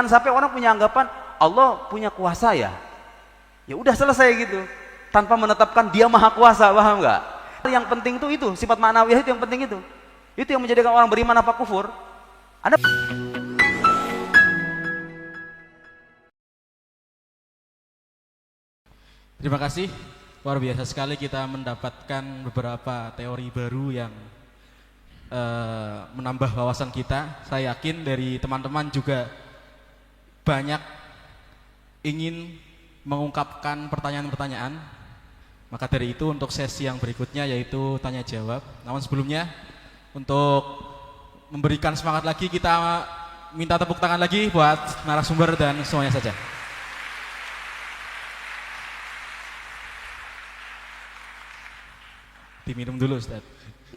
Sampai orang punya anggapan Allah punya kuasa ya. Ya udah selesai gitu. Tanpa menetapkan dia maha kuasa, paham nggak? Yang penting itu sifat ma'nawiyah itu yang penting itu. Itu yang menjadikan orang beriman apa kufur. Anda Terima kasih, luar biasa sekali kita mendapatkan beberapa teori baru yang menambah wawasan kita. Saya yakin dari teman-teman juga banyak ingin mengungkapkan pertanyaan-pertanyaan. Maka dari itu untuk sesi yang berikutnya yaitu tanya jawab. Namun sebelumnya untuk memberikan semangat lagi kita minta tepuk tangan lagi buat narasumber dan semuanya saja. Diminum dulu Ustaz.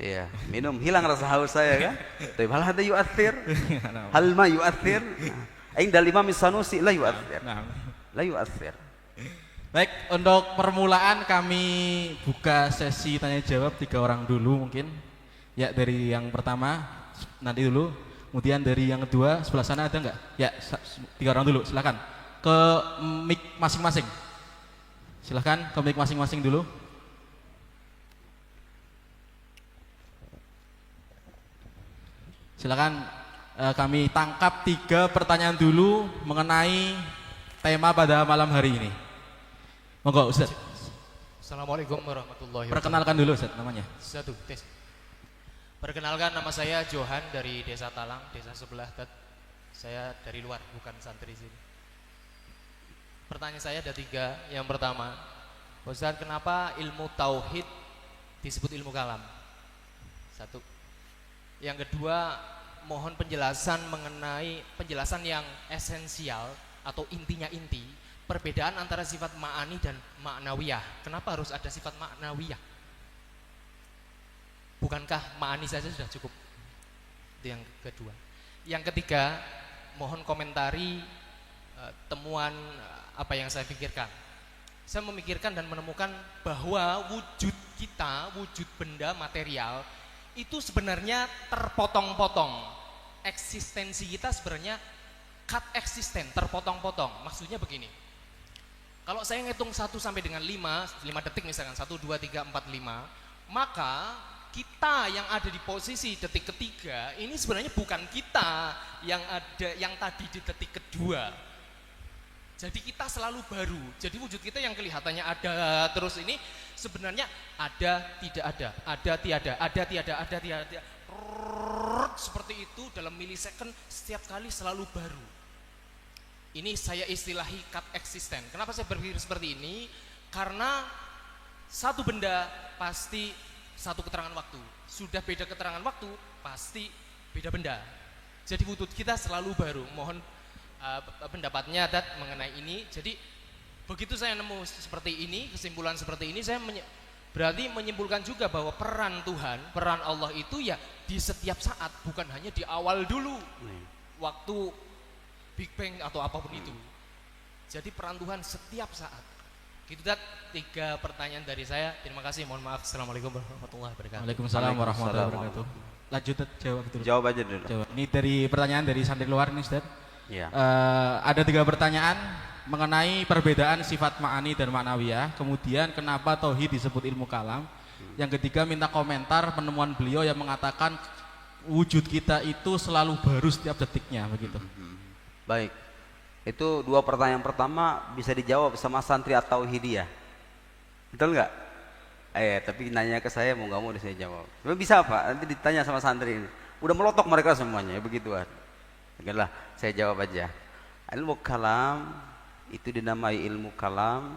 iya, minum hilang rasa haus saya kan. Tapi hal hada yu'athir. Hal ma yu'athir. Inda al-Imam Sanusi la yu'athir. La yu'athir. Baik, untuk permulaan kami buka sesi tanya jawab 3 orang dulu mungkin. Ya, dari yang pertama nanti dulu, kemudian dari yang kedua sebelah sana ada enggak? Ya, 3 orang dulu, silakan. Ke mic masing-masing. Silakan ke mic masing-masing dulu. Silakan kami tangkap 3 pertanyaan dulu mengenai tema pada malam hari ini. Monggo Ustaz. Assalamualaikum warahmatullahi wabarakatuh. Perkenalkan dulu Ustaz namanya. Satu tes. Perkenalkan, nama saya Johan dari Desa Talang, desa sebelah. Saya dari luar, bukan santri sini. Pertanyaan saya ada 3. Yang pertama, Ustaz, kenapa ilmu tauhid disebut ilmu kalam? 1. Yang kedua, mohon penjelasan mengenai penjelasan yang esensial atau intinya inti perbedaan antara sifat ma'ani dan ma'nawiyah. Kenapa harus ada sifat ma'nawiyah? Bukankah ma'ani saja sudah cukup? Itu yang kedua. Yang ketiga, mohon komentari temuan apa yang saya pikirkan. Saya memikirkan dan menemukan bahwa wujud kita, wujud benda material itu sebenarnya terpotong-potong. Eksistensi kita sebenarnya cut eksisten, terpotong-potong. Maksudnya begini. Kalau saya ngitung 1 sampai dengan 5 detik misalkan, 1, 2, 3, 4, 5, maka kita yang ada di posisi detik ketiga ini sebenarnya bukan kita yang ada yang tadi di detik kedua. Jadi kita selalu baru. Jadi wujud kita yang kelihatannya ada terus ini sebenarnya ada, tidak ada tiada, ada tiada, ada tiada. Seperti itu dalam milisecond setiap kali selalu baru. Ini saya istilahi cut eksisten. Kenapa saya berpikir seperti ini? Karena satu benda pasti satu keterangan waktu. Sudah beda keterangan waktu, pasti beda benda. Jadi wujud kita selalu baru. Mohon pendapatnya Dat mengenai ini. Jadi begitu saya nemu seperti ini, kesimpulan seperti ini, saya berarti menyimpulkan juga bahwa peran Tuhan, peran Allah itu ya di setiap saat, bukan hanya di awal dulu, waktu Big Bang atau apapun itu. Jadi peran Tuhan setiap saat. Gitu Dat, 3 pertanyaan dari saya. Terima kasih, mohon maaf. Assalamualaikum warahmatullahi wabarakatuh. Waalaikumsalam warahmatullahi wabarakatuh. Lanjut jawab dulu. Jawab aja dulu. Jawab. Ini dari pertanyaan dari santri luar ini Ustaz. Iya. Ada 3 pertanyaan mengenai perbedaan sifat ma'ani dan ma'nawiyah. Kemudian kenapa tauhid disebut ilmu kalam. Yang ketiga minta komentar penemuan beliau yang mengatakan wujud kita itu selalu baru setiap detiknya begitu. Baik. Itu 2 pertanyaan pertama bisa dijawab sama santri atau hidiyah. Betul nggak? Tapi nanya ke saya mau nggak mau saya jawab. Memang bisa Pak, nanti ditanya sama santri ini. Udah melotok mereka semuanya, begituan. Okelah, saya jawab aja. Ilmu kalam itu dinamai ilmu kalam.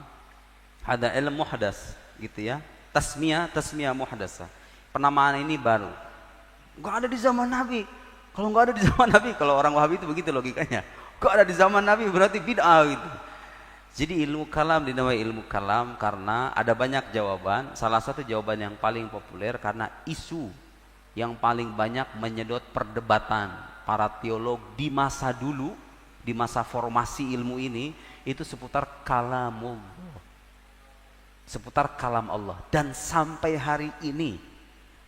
Ada ilmu muhdas, gitu ya. Tasmiyah muhdasah. Penamaan ini baru. Enggak ada di zaman Nabi. Kalau enggak ada di zaman Nabi, kalau orang Wahabi itu begitu logikanya. Kok ada di zaman Nabi berarti bid'ah gitu. Jadi ilmu kalam dinamai ilmu kalam karena ada banyak jawaban. Salah satu jawaban yang paling populer karena isu yang paling banyak menyedot perdebatan para teolog di masa dulu, di masa formasi ilmu ini, itu seputar kalamullah, seputar kalam Allah. Dan sampai hari ini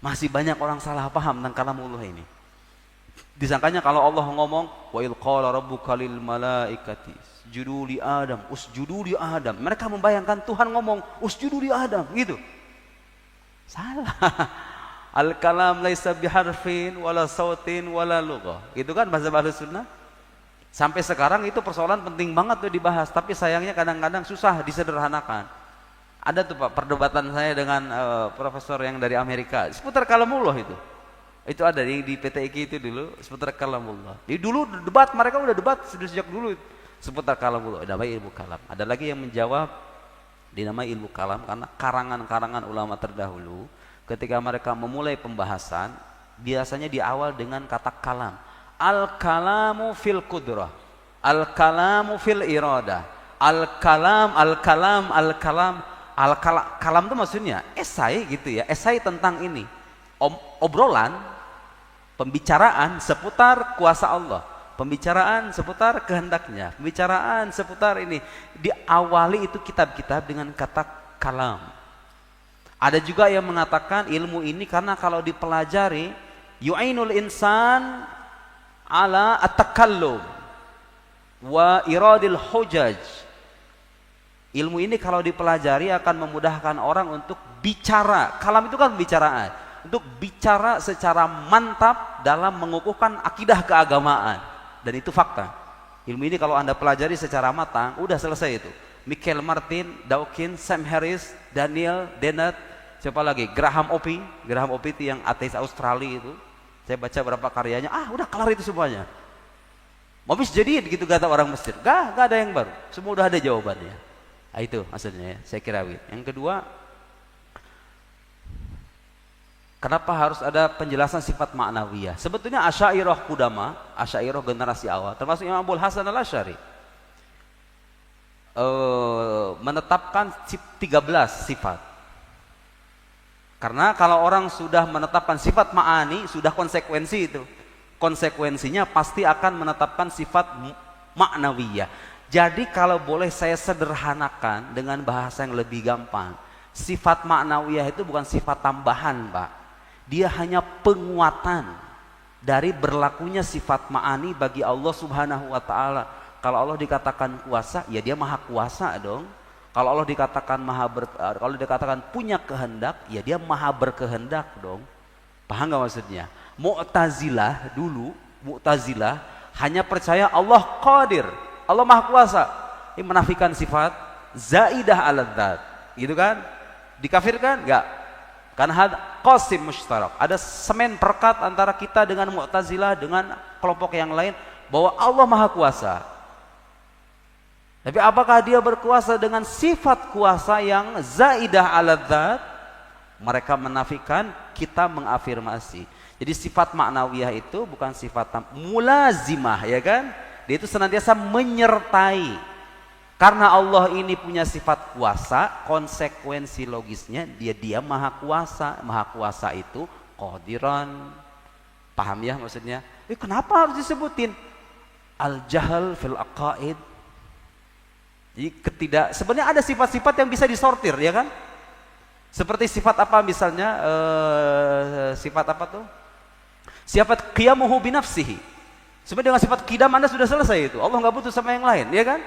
masih banyak orang salah paham tentang kalamullah ini. Disangkanya kalau Allah ngomong wa il qala rabbuka lil malaikati usjudu li Adam, usjudu li Adam. Mereka membayangkan Tuhan ngomong usjudu li Adam gitu. Salah. Al kalam laisa biharfin wala sautin wala lughah. Itu kan bahasa Ahlus Sunnah. Sampai sekarang itu persoalan penting banget tuh dibahas, tapi sayangnya kadang-kadang susah disederhanakan. Ada tuh Pak perdebatan saya dengan profesor yang dari Amerika seputar kalamullah itu. Itu ada di PTIK itu dulu seputar kalamullah. Di dulu debat, mereka udah debat sudah sejak dulu seputar kalamullah. Namanya ilmu kalam. Ada lagi yang menjawab dinamai ilmu kalam karena karangan-karangan ulama terdahulu ketika mereka memulai pembahasan biasanya di awal dengan kata kalam. Al-kalamu fil qudrah, al-kalamu fil iradah, al-kalam itu maksudnya esai gitu ya, esai tentang ini, obrolan, pembicaraan seputar kuasa Allah, pembicaraan seputar kehendaknya, pembicaraan seputar ini. Diawali itu kitab-kitab dengan kata kalam. Ada juga yang mengatakan ilmu ini karena kalau dipelajari yu'inul insan ala at-takallum wa iradil hujaj. Ilmu ini kalau dipelajari akan memudahkan orang untuk bicara. Kalam itu kan pembicaraan. Untuk bicara secara mantap dalam mengukuhkan akidah keagamaan. Dan itu fakta. Ilmu ini kalau Anda pelajari secara matang, udah selesai itu. Michael Martin, Dawkins, Sam Harris, Daniel Dennett, siapa lagi? Graham Oppy. Graham Oppy itu yang ateis Australia itu. Saya baca berapa karyanya, udah kelar itu semuanya. Mau bis jadi gitu kata orang Mesir. Gak ada yang baru. Semua udah ada jawabannya. Nah, itu maksudnya ya, saya kira. Yang kedua, kenapa harus ada penjelasan sifat ma'nawiyah? Sebetulnya Asy'ariyah Qudama, Asy'ariyah generasi awal, termasuk Imam Abul Hasan Al-Asy'ari, menetapkan 13 sifat. Karena kalau orang sudah menetapkan sifat ma'ani, sudah konsekuensi itu. Konsekuensinya pasti akan menetapkan sifat ma'nawiyah. Jadi kalau boleh saya sederhanakan dengan bahasa yang lebih gampang, sifat ma'nawiyah itu bukan sifat tambahan, Pak. Dia hanya penguatan dari berlakunya sifat ma'ani bagi Allah Subhanahu wa taala. Kalau Allah dikatakan kuasa, ya dia maha kuasa dong. Kalau Allah dikatakan kalau dikatakan punya kehendak, ya dia maha berkehendak dong. Paham nggak maksudnya? Mu'tazilah dulu, Mu'tazilah hanya percaya Allah qadir, Allah maha kuasa. Ini menafikan sifat zaidah ala dzat. Gitu kan? Dikafirkan? Enggak. Karena qasim mushtarak. Ada semen perkat antara kita dengan Mu'tazilah dengan kelompok yang lain bahwa Allah maha kuasa. Tapi apakah dia berkuasa dengan sifat kuasa yang zaidah ala dzat? Mereka menafikan, kita mengafirmasi. Jadi sifat ma'nawiyah itu bukan sifat mulazimah, ya kan? Dia itu senantiasa menyertai. Karena Allah ini punya sifat kuasa, konsekuensi logisnya dia maha kuasa. Maha kuasa itu qadiran. Paham ya maksudnya? Kenapa harus disebutin? Al-jahal fil aqaid. Jadi sebenarnya ada sifat-sifat yang bisa disortir, ya kan? Seperti sifat apa misalnya? Sifat apa tuh? Sifat qiyamuhu binafsihi. Sebenarnya dengan sifat qidam Anda sudah selesai itu. Allah nggak butuh sama yang lain, ya kan?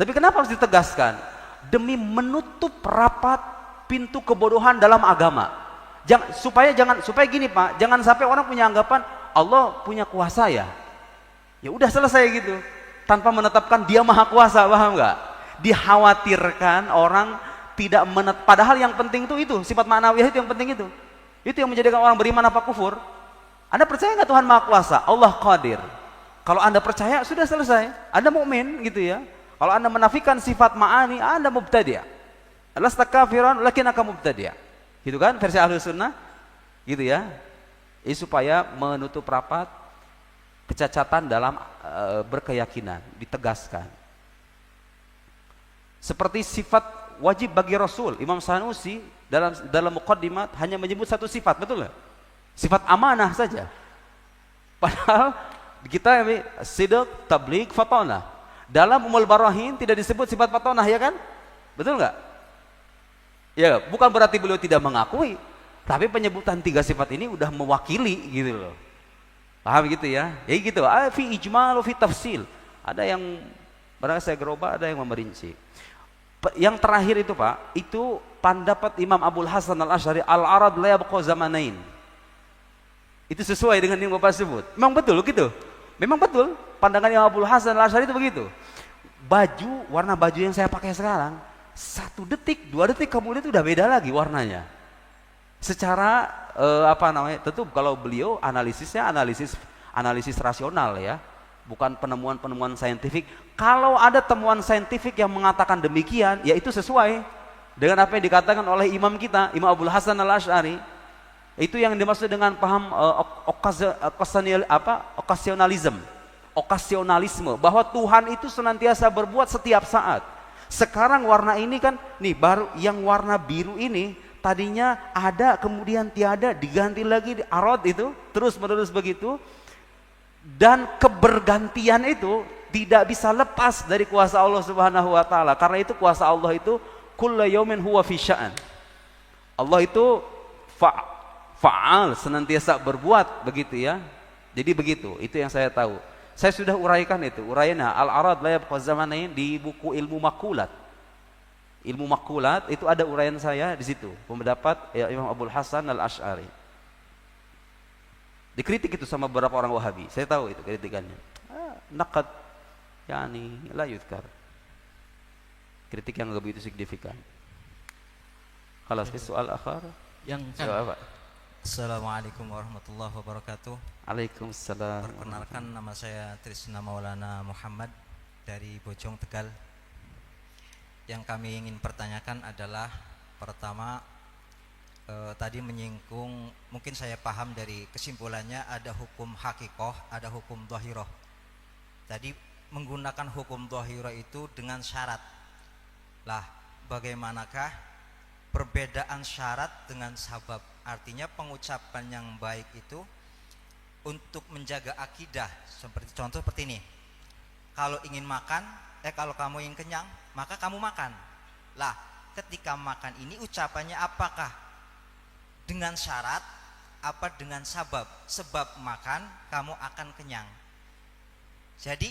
Tapi kenapa harus ditegaskan? Demi menutup rapat pintu kebodohan dalam agama. Supaya gini Pak, jangan sampai orang punya anggapan Allah punya kuasa ya. Ya udah selesai gitu. Tanpa menetapkan dia maha kuasa, paham nggak? Dikhawatirkan orang tidak padahal yang penting itu sifat ma'nawiyah itu yang penting itu yang menjadikan orang beriman apa kufur. Anda percaya nggak Tuhan maha kuasa? Allah qadir. Kalau Anda percaya sudah selesai, Anda mukmin gitu ya. Kalau Anda menafikan sifat ma'ani, Anda mubtadi'. Lasta kafiran lakinnaka mubtadi'. Gitu kan versi Ahlus Sunnah? Gitu ya. Ini supaya menutup rapat kecacatan dalam berkeyakinan, ditegaskan. Seperti sifat wajib bagi Rasul, Imam Sanusi dalam muqaddimat hanya menyebut satu sifat, betul nggak? Sifat amanah saja. Padahal kita sidq, tabligh, fatonah. Dalam Ummul Barahin tidak disebut sifat fatonah, ya kan? Betul nggak? Ya, bukan berarti beliau tidak mengakui, tapi penyebutan 3 sifat ini udah mewakili gitu loh. Paham gitu ya? Ya gitu. Fi ijmal fi tafsil. Ada yang barang saya gerobak, ada yang memerinci. Yang terakhir itu Pak, itu pendapat Imam Abul Hasan al-Asy'ari, al-arad la yabqa zamanain. Itu sesuai dengan yang Bapak sebut. Memang betul gitu. Memang betul. Pandangan Imam Abul Hasan al-Asy'ari itu begitu. Baju, warna baju yang saya pakai sekarang, 1 detik, 2 detik kemudian itu udah beda lagi warnanya. Secara tentu kalau beliau analisisnya analisis rasional ya, bukan penemuan-penemuan saintifik. Kalau ada temuan saintifik yang mengatakan demikian, ya itu sesuai dengan apa yang dikatakan oleh imam kita, Imam Abul Hasan al-Asy'ari. Itu yang dimaksud dengan paham okasionalisme, bahwa Tuhan itu senantiasa berbuat setiap saat. Sekarang warna ini kan nih baru, yang warna biru ini tadinya ada kemudian tiada, diganti lagi arad itu terus menerus begitu, dan kebergantian itu tidak bisa lepas dari kuasa Allah Subhanahu wa taala. Karena itu kuasa Allah itu kullu yaumin huwa fi sya'an. Allah itu fa'al, senantiasa berbuat begitu ya. Jadi begitu, itu yang saya tahu. Saya sudah uraikan itu, uraiannya al-arad la yabqa zamanain di buku Ilmu Makulat. Ilmu Makulat itu ada uraian saya di situ, pendapat ya, Imam Abul Hasan al-Asy'ari. Dikritik itu sama beberapa orang Wahabi. Saya tahu itu kritikannya. Naqad yani la yuzkar. Kritik yang enggak begitu signifikan. Kalau soal akhar Yang apa? Assalamualaikum warahmatullahi wabarakatuh. Waalaikumsalam. Perkenalkan, nama saya Trisna Maulana Muhammad dari Bojong, Tegal. Yang kami ingin pertanyakan adalah, pertama, tadi menyinggung, mungkin saya paham dari kesimpulannya ada hukum hakikoh, ada hukum dhahiroh. Tadi menggunakan hukum dhahiroh itu dengan syarat. Lah, bagaimanakah perbedaan syarat dengan sabab? Artinya pengucapan yang baik itu untuk menjaga akidah. Seperti contoh seperti ini. Kalau ingin makan, kalau kamu ingin kenyang, maka kamu makan. Lah, ketika makan ini ucapannya apakah dengan syarat apa dengan sabab? Sebab makan kamu akan kenyang. Jadi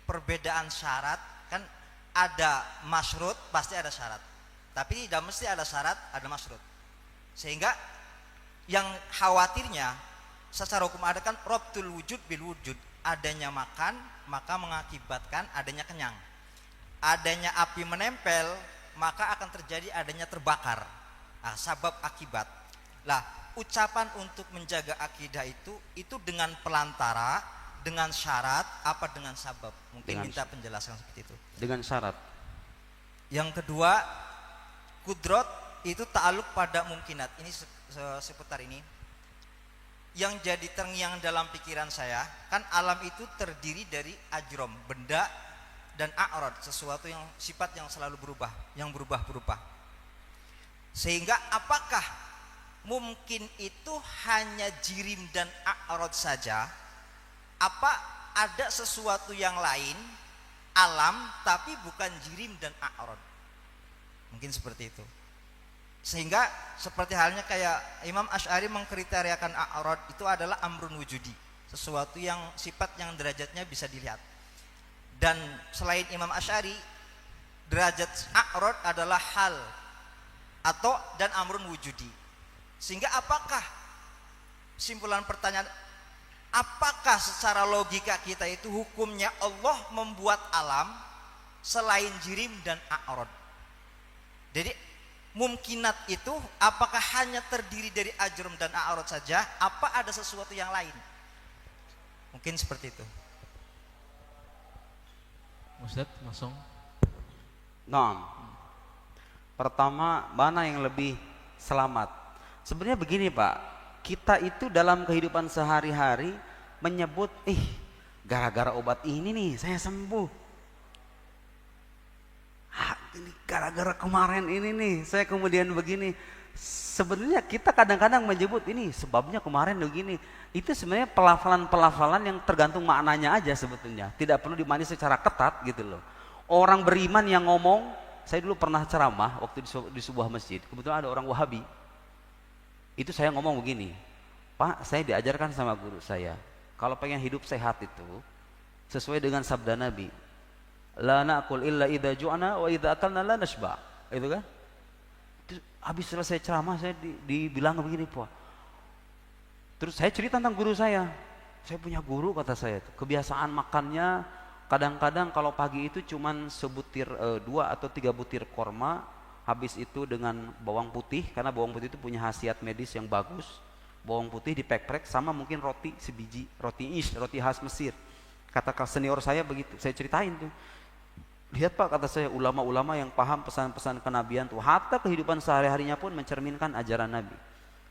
perbedaan syarat kan, ada masyrut pasti ada syarat. Tapi tidak mesti ada syarat, ada masyrut. Sehingga yang khawatirnya secara hukum ada kan robtul wujud bil wujud. Adanya makan maka mengakibatkan adanya kenyang. Adanya api menempel maka akan terjadi adanya terbakar. Nah, sabab akibat. Lah, ucapan untuk menjaga akidah itu dengan pelantara, dengan syarat apa dengan sabab? Mungkin minta penjelasan seperti itu. Dengan syarat. Yang kedua, kudrot itu ta'aluk pada mungkinat. Ini seputar ini. Yang jadi terngiang dalam pikiran saya, kan alam itu terdiri dari ajrom, benda, dan a'rad, sesuatu yang sifat yang selalu berubah, yang berubah-berubah. Sehingga apakah mungkin itu hanya jirim dan a'rad saja? Apa ada sesuatu yang lain, alam, tapi bukan jirim dan a'rad? Mungkin seperti itu. Sehingga seperti halnya kayak Imam Asy'ari mengkriteriakan a'rad itu adalah amrun wujudi, sesuatu yang sifat yang derajatnya bisa dilihat. Dan selain Imam Asy'ari, derajat a'rad adalah hal atau dan amrun wujudi. Sehingga apakah simpulan pertanyaan, apakah secara logika kita itu hukumnya Allah membuat alam selain jirim dan a'rad? Jadi mungkinat itu apakah hanya terdiri dari ajrum dan a'rad saja, apa ada sesuatu yang lain? Mungkin seperti itu. Ustaz, langsung. Nah, pertama, mana yang lebih selamat? Sebenarnya begini Pak, kita itu dalam kehidupan sehari-hari menyebut, gara-gara obat ini nih saya sembuh. Ini gara-gara kemarin ini nih saya kemudian begini. Sebenarnya kita kadang-kadang menyebut ini sebabnya kemarin begini. Itu sebenarnya pelafalan-pelafalan yang tergantung maknanya aja sebetulnya. Tidak perlu dimani secara ketat gitu loh. Orang beriman yang ngomong, saya dulu pernah ceramah waktu di sebuah masjid. Kebetulan ada orang Wahabi. Itu saya ngomong begini, Pak, saya diajarkan sama guru saya, Kalau pengen hidup sehat itu sesuai dengan sabda Nabi, la na'kul illa idza ju'na wa idza akalna la nashba. Itu kan? Habis selesai ceramah saya dibilang begini, Pak. Terus saya cerita tentang guru saya. Saya punya guru, kata saya, kebiasaan makannya kadang-kadang kalau pagi itu cuman sebutir 2 atau 3 butir korma, habis itu dengan bawang putih, karena bawang putih itu punya khasiat medis yang bagus. Bawang putih dipek-pek sama mungkin roti sebiji, roti ish, roti khas Mesir. Kata senior saya begitu, saya ceritain tuh. Lihat Pak, kata saya, ulama-ulama yang paham pesan-pesan kenabian tuh, hatta kehidupan sehari-harinya pun mencerminkan ajaran Nabi.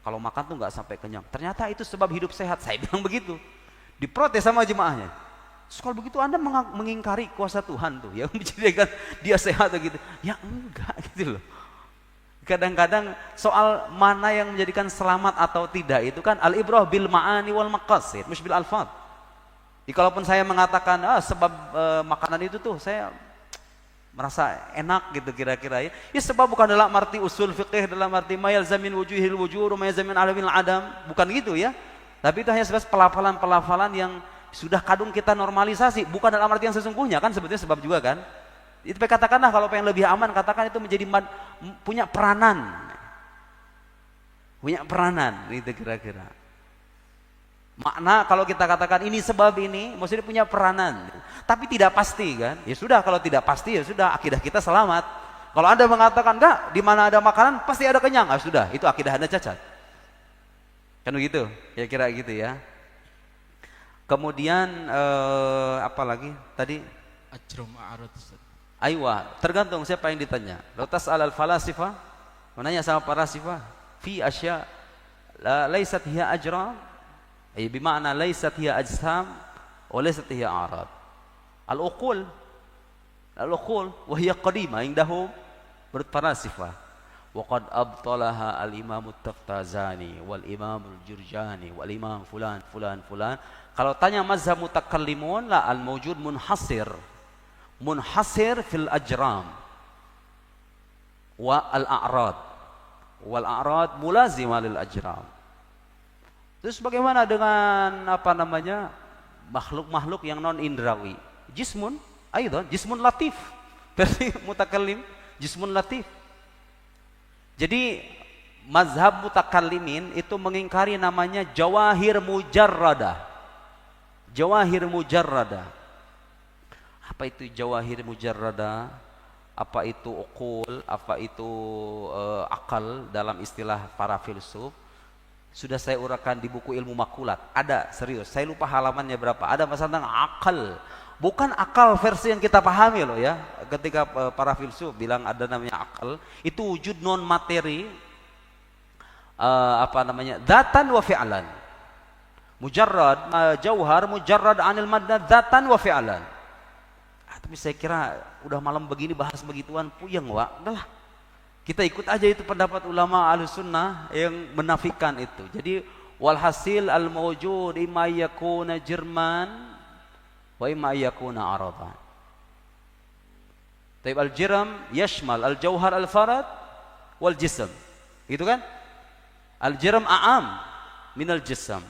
Kalau makan tuh nggak sampai kenyang. Ternyata itu sebab hidup sehat. Saya bilang begitu. Diprotes sama jemaahnya. Terus kalau begitu Anda mengingkari kuasa Tuhan tuh, yang menjadikan dia sehat gitu. Ya enggak gitu loh. Kadang-kadang soal mana yang menjadikan selamat atau tidak itu kan al-ibrah bil ma'ani wal maqasid, mesti bil alfad. Kalaupun saya mengatakan sebab makanan itu tuh saya merasa enak gitu kira-kira ya. Ya sebab bukan dalam arti usul fiqih, dalam arti mayal zamin wujuhil wujur, mayal zamin alamin adam, bukan gitu ya. Tapi itu hanya sebatas pelafalan-pelafalan yang sudah kadung kita normalisasi, bukan dalam arti yang sesungguhnya kan sebetulnya sebab juga kan. Itu katakanlah kalau pengen lebih aman, katakan itu menjadi punya peranan. Punya peranan itu kira-kira. Makna kalau kita katakan ini sebab ini, maksudnya punya peranan. Tapi tidak pasti kan? Ya sudah, kalau tidak pasti ya sudah, akidah kita selamat. Kalau Anda mengatakan enggak, di mana ada makanan pasti ada kenyang, sudah, itu akidah Anda cacat. Kan begitu, ya kira gitu ya. Kemudian apa lagi tadi? Ajrum a'rad. Aywa, tergantung siapa yang ditanya. Lotas alal falasifa, menanya sama para sifah, fi asya laysat hiya ajram, ay bima'na laysat hiya ajsam wa laysat hiya a'rad. Al-uqul wa hiya qadima indahum berfarasifah. Waqad abtalaha al-imam at-Taftazani wal imam al-Jurjani wal imam fulan. Kalau tanya mazhab mutakallimun, la al-mawjud munhasir fil ajram wa al-a'rad wal a'rad mulazimah lil ajram. Terus bagaimana dengan makhluk-makhluk yang non indrawi? Jismun latif. Versi mutakallim, jismun latif. Jadi mazhab mutakallimin itu mengingkari namanya jawahir mujarradah. Jawahir mujarradah. Apa itu jawahir mujarradah? Apa itu uqul? Apa itu akal dalam istilah para filsuf? Sudah saya uraikan di buku ilmu makulat. Ada, serius. Saya lupa halamannya berapa. Ada masalah tentang akal. Bukan akal versi yang kita pahami loh ya. Ketika para filsuf bilang ada namanya akal, itu wujud non materi, dzatan wa fi'lan. Mujarrad jauhar mujarrad anil maddah dzatan wa fi'lan. Tapi saya kira udah malam begini bahas begituan puyeng, Wak. Udahlah. Kita ikut aja itu pendapat ulama Ahlussunnah yang menafikan itu. Jadi walhasil al-mawjud imma yakuna jirman wa imma yakuna aradan. Taib al-jiram yashmal al-jauhar al-farad wal jism. Gitu kan? Al-jiram a'am min al-jism.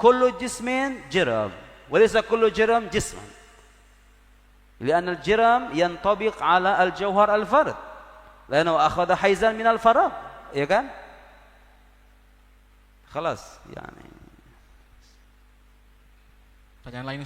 Kullu jismin jiram, wa laysa kullu jiram jisman. Lian al-jiram yantabiq ala al-jauhar al-farad. Lalu akhadha haizan min al-farad, ya kan? Khalas, yani. Pertanyaan lain